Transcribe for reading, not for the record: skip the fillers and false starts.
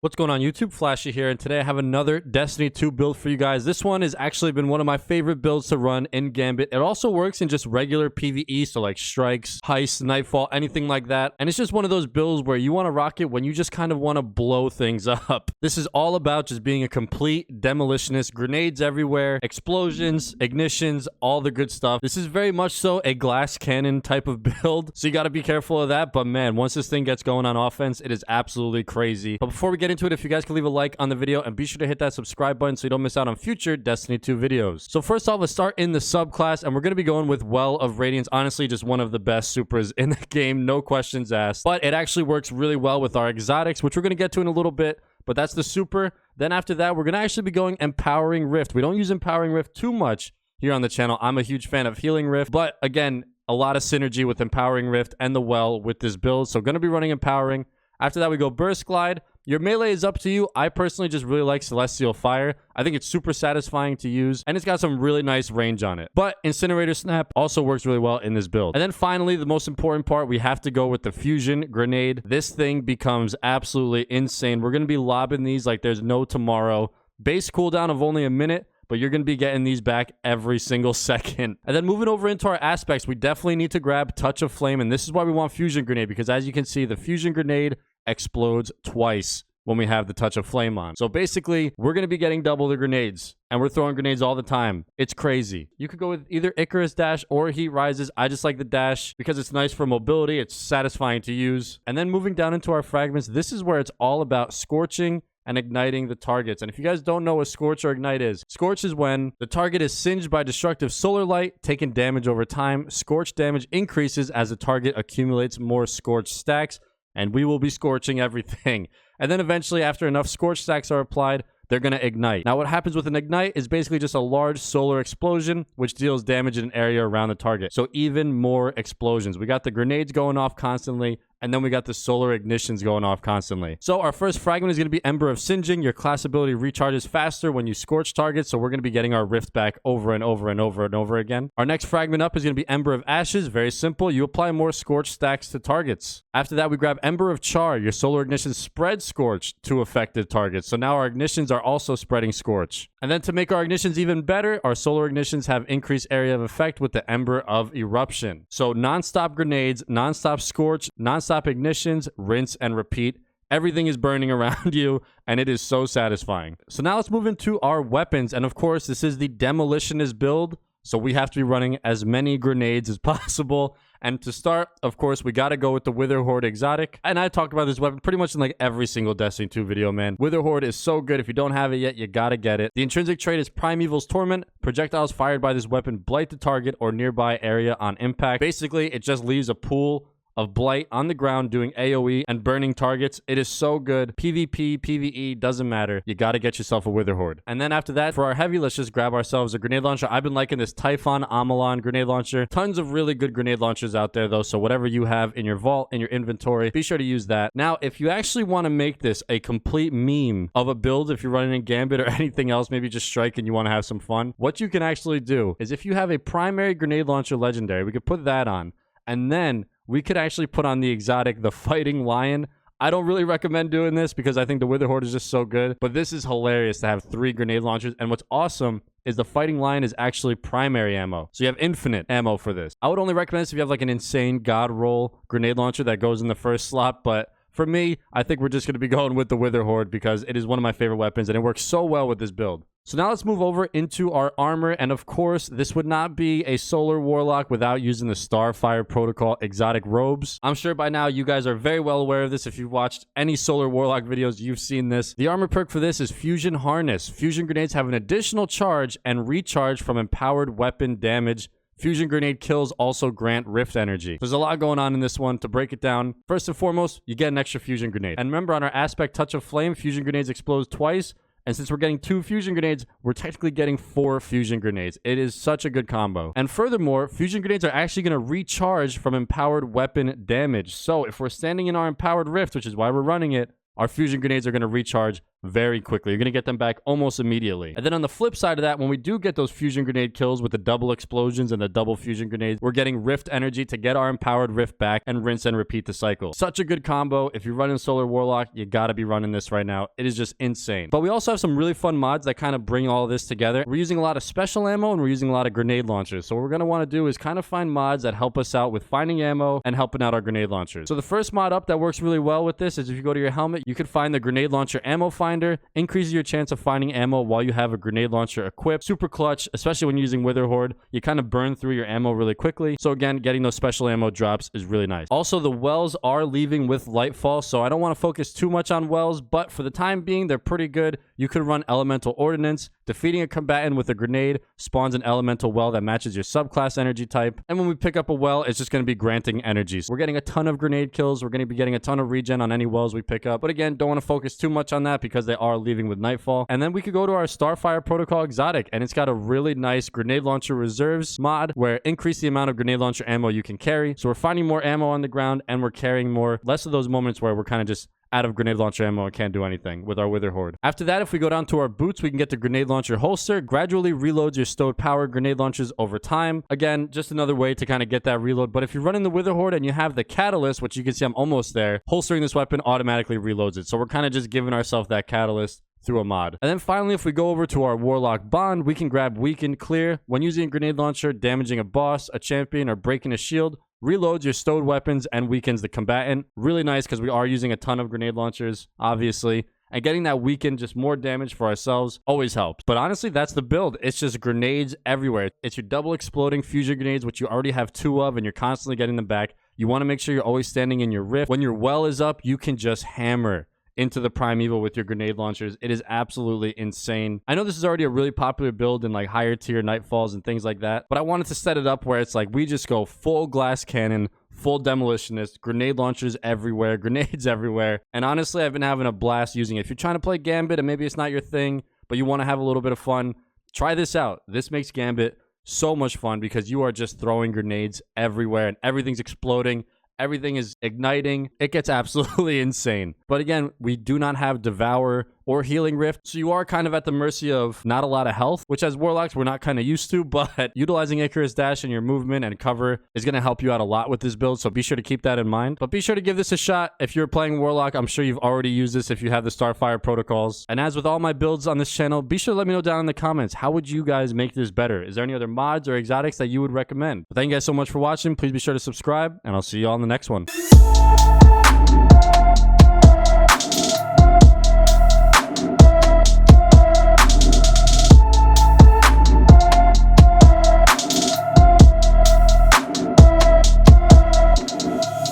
What's going on YouTube? Flashy here, and today I have another Destiny 2 build for you guys. This one has actually been one of my favorite builds to run in Gambit. It also works in just regular PvE, so like strikes, heists, nightfall, anything like that. And it's just one of those builds where you want to rock it when you just kind of want to blow things up. This is all about just being a complete demolitionist, grenades everywhere, explosions, ignitions, all the good stuff. This is very much so a glass cannon type of build, so you got to be careful of that. But man, once this thing gets going on offense, it is absolutely crazy. But before we get into it, if you guys could leave a like on the video and be sure to hit that subscribe button so you don't miss out on future Destiny 2 videos. So first off, let's start in the subclass, and we're going to be going with Well of Radiance. Honestly, just one of the best supers in the game, no questions asked. But it actually works really well with our exotics, which we're going to get to in a little bit. But that's the super. Then after that, we're going to actually be going Empowering Rift. We don't use Empowering Rift too much here on the channel. I'm a huge fan of Healing Rift, but again, a lot of synergy with Empowering Rift and the Well with this build. So going to be running Empowering. After that, we go Burst Glide. Your melee is up to you. I personally just really like Celestial Fire. I think it's super satisfying to use, and it's got some really nice range on it. But Incinerator Snap also works really well in this build. And then finally, the most important part, we have to go with the Fusion Grenade. This thing becomes absolutely insane. We're going to be lobbing these like there's no tomorrow. Base cooldown of only a minute, but you're going to be getting these back every single second. And then moving over into our aspects, we definitely need to grab Touch of Flame, and this is why we want Fusion Grenade, because as you can see, the Fusion Grenade explodes twice when we have the Touch of Flame on. So basically, we're going to be getting double the grenades, and we're throwing grenades all the time. It's crazy. You could go with either Icarus Dash or Heat Rises. I just like the Dash because it's nice for mobility. It's satisfying to use. And then moving down into our fragments, this is where it's all about scorching and igniting the targets. And if you guys don't know what Scorch or Ignite is, Scorch is when the target is singed by destructive solar light, taking damage over time. Scorch damage increases as the target accumulates more Scorch stacks, and we will be scorching everything. And then eventually, after enough Scorch stacks are applied, they're going to ignite. Now, what happens with an ignite is basically just a large solar explosion, which deals damage in an area around the target. So even more explosions. We got the grenades going off constantly, and then we got the solar ignitions going off constantly. So our first fragment is going to be Ember of Singeing. Your class ability recharges faster when you scorch targets, so we're going to be getting our rift back over and over and over and over again. Our next fragment up is going to be Ember of Ashes. Very simple. You apply more scorch stacks to targets. After that, we grab Ember of Char. Your solar ignition spreads scorch to affected targets. So now our ignitions are also spreading scorch. And then to make our ignitions even better, our solar ignitions have increased area of effect with the Ember of Eruption. So non-stop grenades, non-stop scorch, non-stop ignitions, rinse and repeat. Everything is burning around you, and it is so satisfying. So now let's move into our weapons. And of course, this is the Demolitionist build, so we have to be running as many grenades as possible. And to start, of course, we got to go with the Wither Horde exotic. And I talked about this weapon pretty much in like every single Destiny 2 video, man. Wither Horde is so good. If you don't have it yet, you got to get it. The intrinsic trait is Primeval's Torment. Projectiles fired by this weapon blight the target or nearby area on impact. Basically, it just leaves a pool of blight on the ground doing AoE and burning targets. It is so good. PvP, PvE, doesn't matter. You got to get yourself a Wither Horde. And then after that, for our heavy, let's just grab ourselves a grenade launcher. I've been liking this Typhon Amalon grenade launcher. Tons of really good grenade launchers out there though, so whatever you have in your vault, in your inventory, be sure to use that. Now, if you actually want to make this a complete meme of a build, if you're running in Gambit or anything else, maybe just Strike and you want to have some fun, what you can actually do is if you have a primary grenade launcher legendary, we could put that on, and then we could actually put on the exotic, the Fighting Lion. I don't really recommend doing this because I think the Wither Horde is just so good, but this is hilarious to have 3 grenade launchers. And what's awesome is the Fighting Lion is actually primary ammo, so you have infinite ammo for this. I would only recommend this if you have like an insane God roll grenade launcher that goes in the first slot, but for me, I think we're just going to be going with the Wither Horde because it is one of my favorite weapons and it works so well with this build. So now let's move over into our armor, and of course, this would not be a Solar Warlock without using the Starfire Protocol exotic robes. I'm sure by now you guys are very well aware of this. If you've watched any Solar Warlock videos, you've seen this. The armor perk for this is Fusion Harness. Fusion grenades have an additional charge and recharge from empowered weapon damage. Fusion grenade kills also grant rift energy. There's a lot going on in this one. To break it down, first and foremost, you get an extra fusion grenade. And remember, on our aspect Touch of Flame, fusion grenades explode twice. And since we're getting 2 fusion grenades, we're technically getting 4 fusion grenades. It is such a good combo. And furthermore, fusion grenades are actually going to recharge from empowered weapon damage. So if we're standing in our empowered rift, which is why we're running it, our fusion grenades are going to recharge very quickly. You're going to get them back almost immediately. And then on the flip side of that, when we do get those fusion grenade kills with the double explosions and the double fusion grenades, we're getting rift energy to get our empowered rift back and rinse and repeat the cycle. Such a good combo. If you're running Solar Warlock, you got to be running this right now. It is just insane. But we also have some really fun mods that kind of bring all of this together. We're using a lot of special ammo and we're using a lot of grenade launchers. So what we're going to want to do is kind of find mods that help us out with finding ammo and helping out our grenade launchers. So the first mod up that works really well with this is if you go to your helmet, you could find the grenade launcher ammo finder, increases your chance of finding ammo while you have a grenade launcher equipped. Super clutch, especially when using Wither Horde. You kind of burn through your ammo really quickly. So again, getting those special ammo drops is really nice. Also, the wells are leaving with Lightfall, so I don't want to focus too much on wells, but for the time being, they're pretty good. You could run Elemental Ordnance. Defeating a combatant with a grenade spawns an elemental well that matches your subclass energy type. And when we pick up a well, it's just going to be granting energies. We're getting a ton of grenade kills. We're going to be getting a ton of regen on any wells we pick up. But again, don't want to focus too much on that because they are leaving with Nightfall. And then we could go to our Starfire Protocol exotic, and it's got a really nice grenade launcher reserves mod where increase the amount of grenade launcher ammo you can carry. So we're finding more ammo on the ground and we're carrying more. Less of those moments where we're kind of just out of grenade launcher ammo and can't do anything with our Wither Horde. After that, if we go down to our boots, we can get the grenade launcher holster. Gradually reloads your stowed power grenade launchers over time. Again, just another way to kind of get that reload. But if you're running the Wither Horde and you have the catalyst, which you can see I'm almost there, holstering this weapon automatically reloads it. So we're kind of just giving ourselves that catalyst through a mod. And then finally, if we go over to our Warlock Bond, we can grab Weaken Clear. When using a grenade launcher, damaging a boss, a champion, or breaking a shield, reloads your stowed weapons and weakens the combatant. Really nice because we are using a ton of grenade launchers, obviously. And getting that weaken, just more damage for ourselves, always helps. But honestly, that's the build. It's just grenades everywhere. It's your double exploding fusion grenades, which you already have 2 of, and you're constantly getting them back. You want to make sure you're always standing in your rift. When your well is up, you can just hammer into the primeval with your grenade launchers. It is absolutely insane. I know this is already a really popular build in like higher tier Nightfalls and things like that, but I wanted to set it up where it's like we just go full glass cannon, full demolitionist, grenade launchers everywhere, grenades everywhere. And honestly, I've been having a blast using it. If you're trying to play Gambit and maybe it's not your thing, but you want to have a little bit of fun, try this out. This makes Gambit so much fun because you are just throwing grenades everywhere and everything's exploding. Everything is igniting. It gets absolutely insane. But again, we do not have Devour or Healing Rift, so you are kind of at the mercy of not a lot of health, which as Warlocks we're not kind of used to, but utilizing Icarus Dash and your movement and cover is going to help you out a lot with this build, so be sure to keep that in mind. But be sure to give this a shot. If you're playing Warlock, I'm sure you've already used this if you have the Starfire protocols. And as with all my builds on this channel, be sure to let me know down in the comments, how would you guys make this better? Is there any other mods or exotics that you would recommend? But thank you guys so much for watching. Please be sure to subscribe, and I'll see you all in the next one.